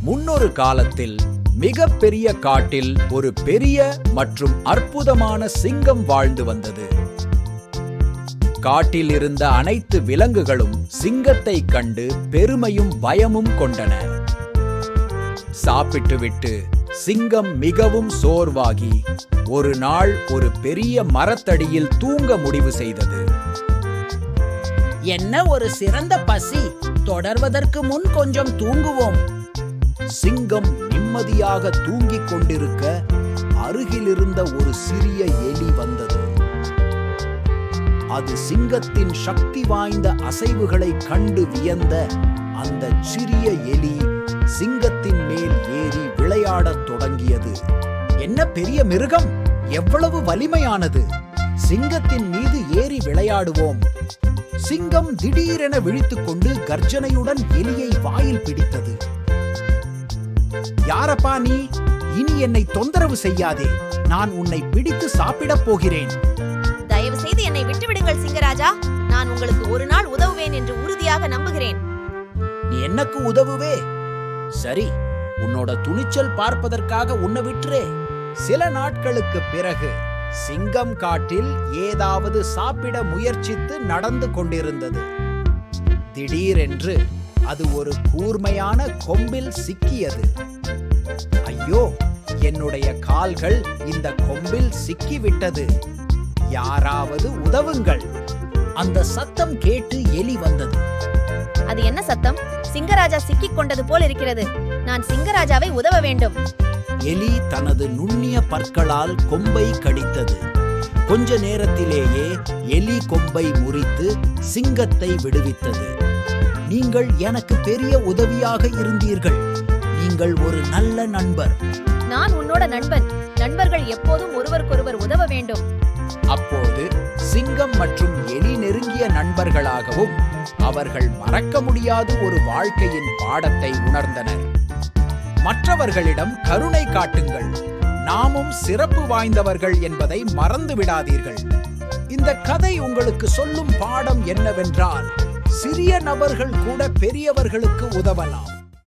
முன்னொரு காலத்தில் மிகப்பெரிய காட்டில் ஒரு பெரிய மற்றும் அற்புதமான சிங்கம் வாழ்ந்து வந்தது. காட்டில் இருந்த அனைத்து விலங்குகளும் சிங்கத்தை கண்டு பெருமையும் பயமும் கொண்டன. சாப்பிட்டுவிட்டு சிங்கம் மிகவும் சோர்வாகி ஒரு நாள் ஒரு பெரிய மரத்தடியில் தூங்க முடிவு செய்தது. என்ன ஒரு சிறந்த பசி! தொடர்வதற்கு முன் கொஞ்சம் தூங்குவோம். சிங்கம் நிம்மதியாக தூங்கிக் கொண்டிருக்க அருகிலிருந்த ஒரு சிறிய எலி வந்தது. அது சிங்கத்தின் சக்தி வாய்ந்த அசைவுகளை கண்டு வியந்த அந்த சிறிய எலி சிங்கத்தின் மேல் ஏறி விளையாடத் தொடங்கியது. என்ன பெரிய மிருகம்! எவ்வளவு வலிமையானது! சிங்கத்தின் மீது ஏறி விளையாடுவோம். சிங்கம் திடீரென விழித்துக் கொண்டு கர்ஜனையுடன் எலியை வாயில் பிடித்தது. யாரப்பா நீ? இனி என்னை தொந்தரவு செய்யாதே. நான் உன்னை பிடித்து சாப்பிடப் போகிறேன். தயவு செய்து என்னை விட்டுவிடுங்கள் சிங்கராஜா. நான் உங்களுக்கு ஒரு நாள் உதவுவேன் என்று உறுதியாக நம்புகிறேன். நீ எனக்கு உதவுவே? சரி, உன்னோட துணிச்சல் பார்ப்பதற்காக உன்னை விட்டுறே. சில நாட்களுக்கு பிறகு சிங்கம் காட்டில் ஏதாவது சாப்பிட முயற்சித்து நடந்து கொண்டிருந்தது. திடீரென்று அது ஒரு கூர்மையான கொம்பில் சிக்கியது. ஐயோ, என்னுடைய கால்கள் இந்த கொம்பில் சிக்கிவிட்டது. யாராவது உதவுங்கள்! அந்த சத்தம் கேட்டு எலி வந்தது. அது என்ன சத்தம்? சிங்கராஜா சிக்கிக் கொண்டது போல் இருக்கிறது. நான் சிங்கராஜாவை உதவ வேண்டும். எலி தனது நுண்ணிய பற்களால் கொம்பை கடித்தது. கொஞ்ச நேரத்திலேயே எலி கொம்பை முறித்து சிங்கத்தை விடுவித்தது. நீங்கள் எனக்கு பெரிய உதவியாக இருந்தீர்கள். நீங்கள் ஒரு நல்ல நண்பர். நான் உன்னோட நண்பன். நண்பர்கள் எப்போதும் ஒருவருக்கொருவர் உதவ வேண்டும். அப்போது சிங்கம் மற்றும் எலி நெருங்கிய நண்பர்களாகவும் அவர்கள் மறக்க முடியாத ஒரு வாழ்க்கையின் பாடத்தை உணர்ந்தனர். மற்றவர்களிடம் கருணை காட்டுங்கள். நாமும் சிறப்பு வாய்ந்தவர்கள் என்பதை மறந்து விடாதீர்கள். இந்த கதை உங்களுக்கு சொல்லும் பாடம் என்னவென்றால், சிறிய நபர்கள் கூட பெரியவர்களுக்கு உதவலாம்.